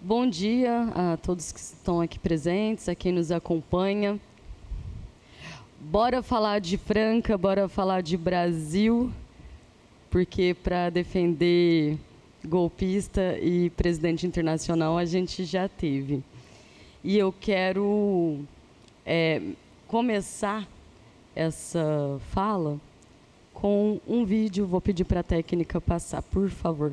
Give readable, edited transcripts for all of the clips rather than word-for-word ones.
Bom dia a todos que estão aqui presentes, a quem nos acompanha. Bora falar de Franca, bora falar de Brasil, porque para defender golpista e presidente internacional a gente já teve. E eu quero começar essa fala com um vídeo. Vou pedir para a técnica passar, por favor.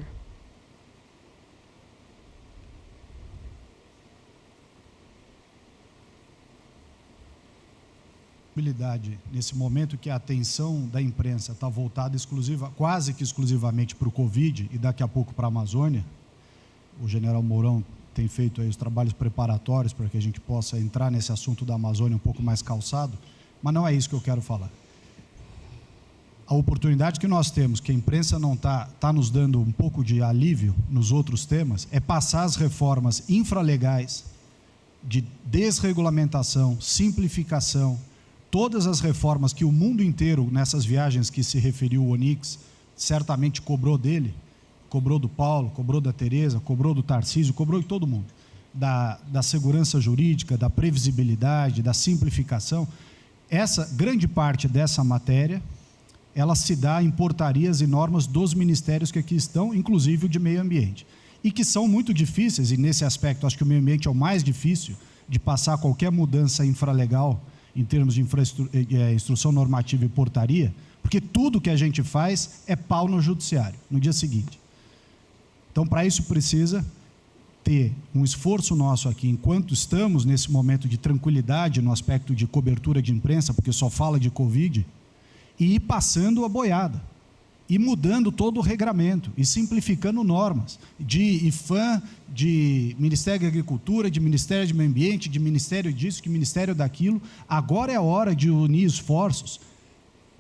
Nesse momento que a atenção da imprensa está voltada quase que exclusivamente para o Covid e daqui a pouco para a Amazônia, o general Mourão tem feito aí os trabalhos preparatórios para que a gente possa entrar nesse assunto da Amazônia um pouco mais calçado, mas não é isso que eu quero falar. A oportunidade que nós temos, que a imprensa não está nos dando um pouco de alívio nos outros temas, é passar as reformas infralegais de desregulamentação, simplificação, todas as reformas que o mundo inteiro, nessas viagens que se referiu o Onyx, certamente cobrou dele, cobrou do Paulo, cobrou da Tereza, cobrou do Tarcísio, cobrou de todo mundo, da segurança jurídica, da previsibilidade, da simplificação. Essa grande parte dessa matéria, ela se dá em portarias e normas dos ministérios que aqui estão, inclusive o de meio ambiente, e que são muito difíceis, e nesse aspecto acho que o meio ambiente é o mais difícil de passar qualquer mudança infralegal em termos de instrução normativa e portaria, porque tudo que a gente faz é pau no judiciário, no dia seguinte. Então, para isso precisa ter um esforço nosso aqui, enquanto estamos nesse momento de tranquilidade no aspecto de cobertura de imprensa, porque só fala de Covid, e ir passando a boiada, e mudando todo o regramento, e simplificando normas, de IFAM, de Ministério da Agricultura, de Ministério do Meio Ambiente, de Ministério disso, de Ministério daquilo. Agora é a hora de unir esforços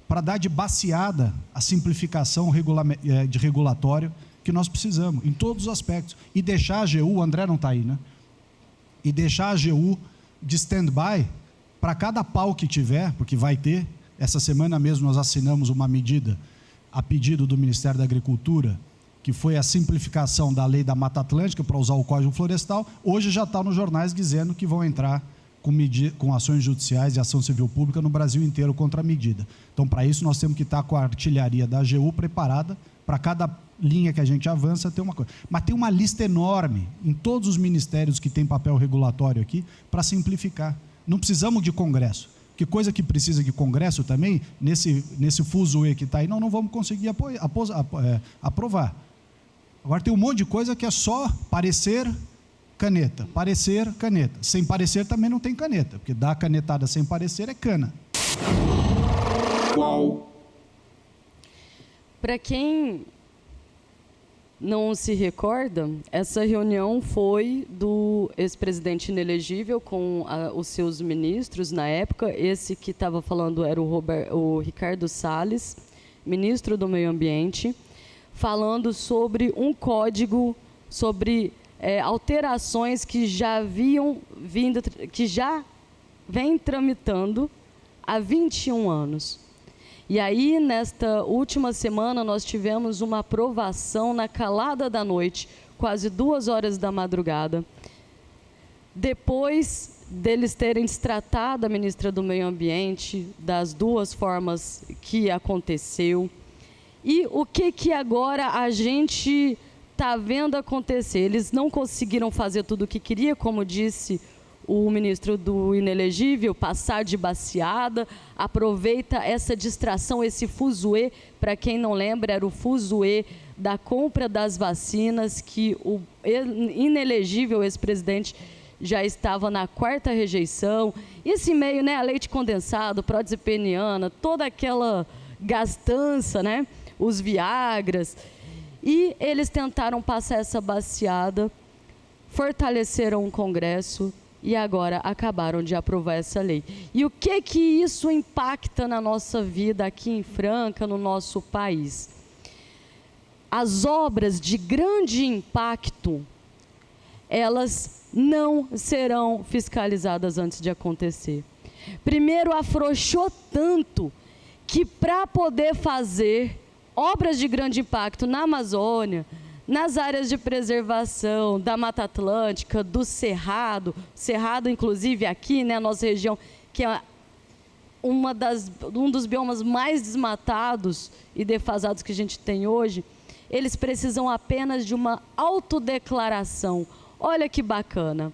para dar de baseada a simplificação de regulatório que nós precisamos, em todos os aspectos, e deixar a AGU, o André não está aí, né? E deixar a AGU de stand-by para cada pau que tiver, porque vai ter. Essa semana mesmo nós assinamos uma medida a pedido do Ministério da Agricultura, que foi a simplificação da lei da Mata Atlântica para usar o Código Florestal. Hoje já está nos jornais dizendo que vão entrar com ações judiciais e ação civil pública no Brasil inteiro contra a medida. Então, para isso, nós temos que estar com a artilharia da AGU preparada para cada linha que a gente avança ter uma coisa. Mas tem uma lista enorme em todos os ministérios que têm papel regulatório aqui para simplificar. Não precisamos de Congresso. Que coisa que precisa de Congresso também, nesse fuzuê que está aí, não vamos conseguir aprovar. Agora tem um monte de coisa que é só parecer, caneta. Parecer, caneta. Sem parecer também não tem caneta, porque dar canetada sem parecer é cana. Qual? Para quem não se recorda, essa reunião foi do ex-presidente inelegível com os seus ministros na época. Esse que estava falando era o Ricardo Salles, ministro do Meio Ambiente, falando sobre um código, sobre alterações que já haviam vindo, que já vem tramitando há 21 anos. E aí, nesta última semana, nós tivemos uma aprovação na calada da noite, quase 2 horas da madrugada. Depois deles terem destratado a ministra do Meio Ambiente das duas formas que aconteceu. E o que agora a gente está vendo acontecer? Eles não conseguiram fazer tudo o que queria, como disse o ministro do inelegível, passar de baseada, aproveita essa distração, esse fuzuê. Para quem não lembra, era o fuzuê da compra das vacinas, que o inelegível ex-presidente já estava na 4ª rejeição. Esse meio, né, a leite condensado, prótese-peniana, toda aquela gastança, né, os Viagras. E eles tentaram passar essa baciada, fortaleceram o Congresso, e agora acabaram de aprovar essa lei. E o que isso impacta na nossa vida aqui em Franca, no nosso país? As obras de grande impacto, elas não serão fiscalizadas antes de acontecer. Primeiro, afrouxou tanto que para poder fazer obras de grande impacto na Amazônia, nas áreas de preservação da Mata Atlântica, do Cerrado, inclusive aqui, né, nossa região, que é um dos biomas mais desmatados e defasados que a gente tem hoje, eles precisam apenas de uma autodeclaração. Olha que bacana.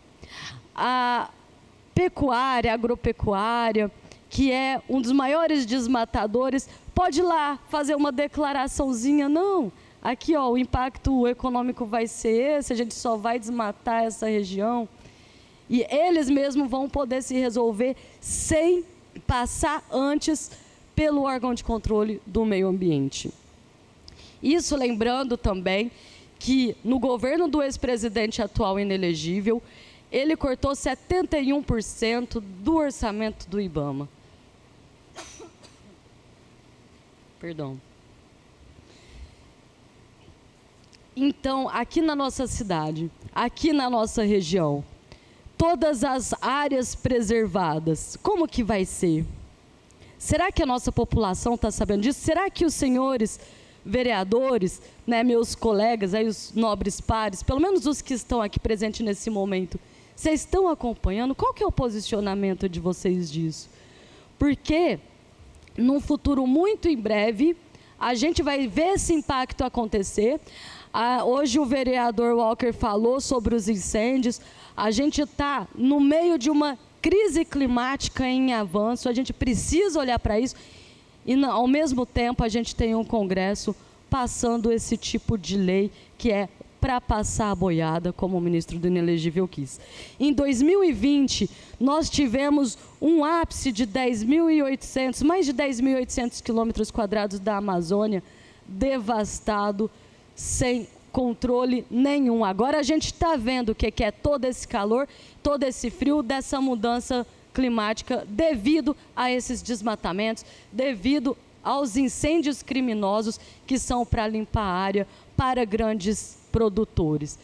A pecuária, a agropecuária, que é um dos maiores desmatadores, pode ir lá fazer uma declaraçãozinha. Não, aqui ó, o impacto econômico vai ser esse, a gente só vai desmatar essa região. E eles mesmos vão poder se resolver sem passar antes pelo órgão de controle do meio ambiente. Isso lembrando também que no governo do ex-presidente atual inelegível, ele cortou 71% do orçamento do IBAMA. Perdão. Então, aqui na nossa cidade, aqui na nossa região, todas as áreas preservadas, como que vai ser? Será que a nossa população está sabendo disso? Será que os senhores vereadores, né, meus colegas, aí os nobres pares, pelo menos os que estão aqui presentes nesse momento, vocês estão acompanhando? Qual que é o posicionamento de vocês disso? Porque, num futuro muito em breve, a gente vai ver esse impacto acontecer. Hoje o vereador Walker falou sobre os incêndios. A gente está no meio de uma crise climática em avanço, a gente precisa olhar para isso. E, ao mesmo tempo, a gente tem um Congresso passando esse tipo de lei que é para passar a boiada, como o ministro do inelegível quis. Em 2020, nós tivemos um ápice de 10.800, mais de 10.800 quilômetros quadrados da Amazônia devastado, sem controle nenhum. Agora a gente está vendo o que é todo esse calor, todo esse frio dessa mudança climática devido a esses desmatamentos, devido aos incêndios criminosos que são para limpar a área para grandes produtores.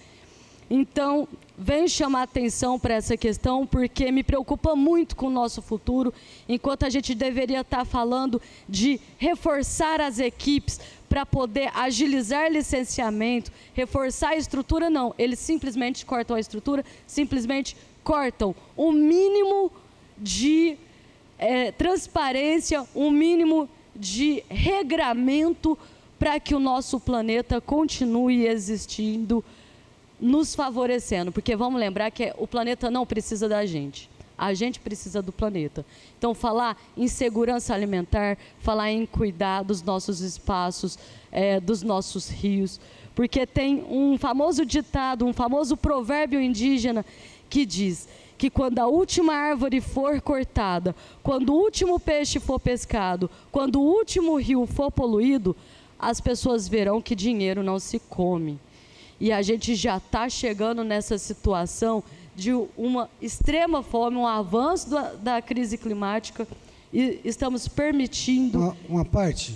Então, venho chamar atenção para essa questão porque me preocupa muito com o nosso futuro, enquanto a gente deveria estar falando de reforçar as equipes para poder agilizar licenciamento, reforçar a estrutura, não. Eles simplesmente cortam a estrutura, simplesmente cortam o mínimo de transparência, um mínimo de regramento para que o nosso planeta continue existindo, nos favorecendo. Porque vamos lembrar que o planeta não precisa da gente, a gente precisa do planeta. Então, falar em segurança alimentar, falar em cuidar dos nossos espaços, dos nossos rios, porque tem um famoso ditado, um famoso provérbio indígena que diz que quando a última árvore for cortada, quando o último peixe for pescado, quando o último rio for poluído, as pessoas verão que dinheiro não se come. E a gente já está chegando nessa situação de uma extrema fome, um avanço da crise climática, e estamos permitindo... Uma parte.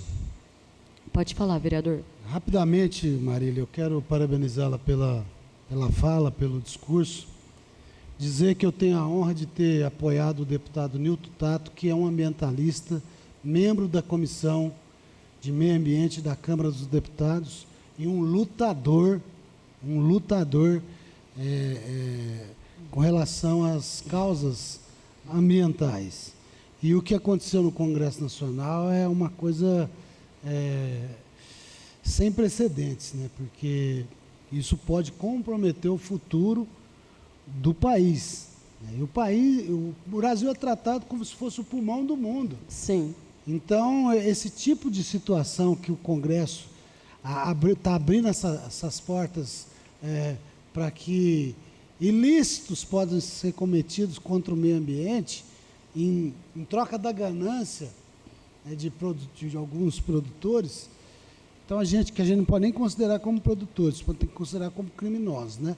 Pode falar, vereador. Rapidamente, Marília, eu quero parabenizá-la pela fala, pelo discurso. Dizer que eu tenho a honra de ter apoiado o deputado Nilton Tato, que é um ambientalista, membro da Comissão de Meio Ambiente da Câmara dos Deputados e um lutador com relação às causas ambientais. E o que aconteceu no Congresso Nacional é uma coisa sem precedentes, né? Porque isso pode comprometer o futuro do país. E o Brasil é tratado como se fosse o pulmão do mundo. Sim. Então, esse tipo de situação que o Congresso está abrindo essas portas para que ilícitos possam ser cometidos contra o meio ambiente, em troca da ganância de alguns produtores. Então, que a gente não pode nem considerar como produtores, pode ter que considerar como criminosos, né?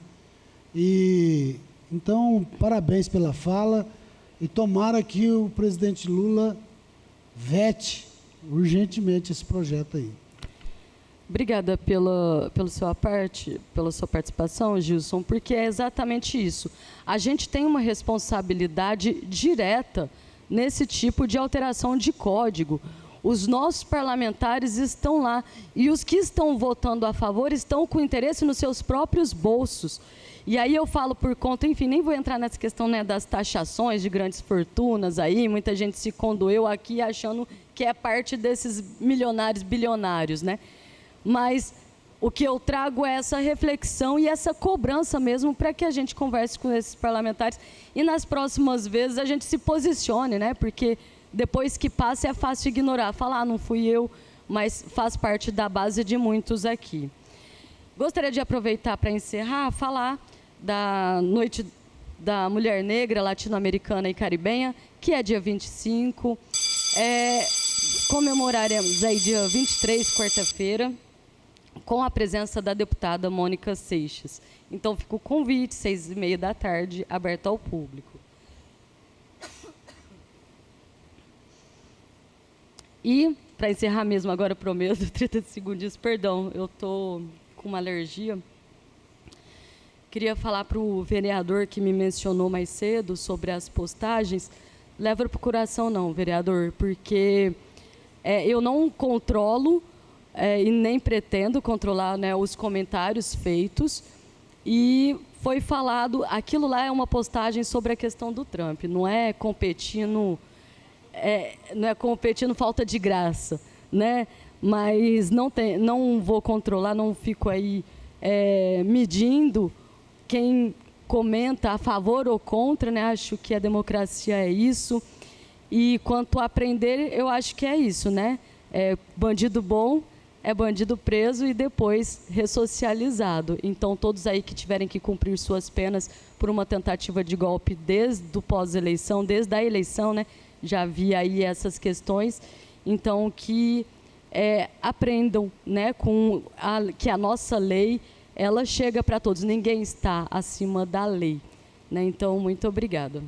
Então, parabéns pela fala e tomara que o presidente Lula vete urgentemente esse projeto aí. Obrigada pela sua participação, Gilson, porque é exatamente isso. A gente tem uma responsabilidade direta nesse tipo de alteração de código. Os nossos parlamentares estão lá, e os que estão votando a favor estão com interesse nos seus próprios bolsos. E aí eu falo por conta, enfim, nem vou entrar nessa questão, né, das taxações de grandes fortunas aí, muita gente se condoeu aqui achando que é parte desses milionários, bilionários, né? Mas o que eu trago é essa reflexão e essa cobrança mesmo para que a gente converse com esses parlamentares e nas próximas vezes a gente se posicione, né? Porque depois que passa é fácil ignorar, falar, não fui eu, mas faz parte da base de muitos aqui. Gostaria de aproveitar para encerrar, falar da Noite da Mulher Negra Latino-Americana e Caribenha, que é dia 25. Comemoraremos aí dia 23, quarta-feira, com a presença da deputada Mônica Seixas. Então, fica o convite, 6h30, aberto ao público. E, para encerrar mesmo, agora prometo, 30 segundos, perdão, eu estou com uma alergia. Queria falar para o vereador que me mencionou mais cedo sobre as postagens. Leva para o coração não, vereador, porque eu não controlo e nem pretendo controlar, né, os comentários feitos. E foi falado, aquilo lá é uma postagem sobre a questão do Trump, não é competindo falta de graça, né? Mas não vou controlar, não fico aí medindo quem comenta a favor ou contra, né? Acho que a democracia é isso. E quanto a aprender, eu acho que é isso, né? Bandido bom é bandido preso e depois ressocializado. Então, todos aí que tiverem que cumprir suas penas por uma tentativa de golpe desde o pós-eleição, desde a eleição, né? Já vi aí essas questões. Então, que aprendam, né, que a nossa lei, ela chega para todos. Ninguém está acima da lei, né? Então, muito obrigada.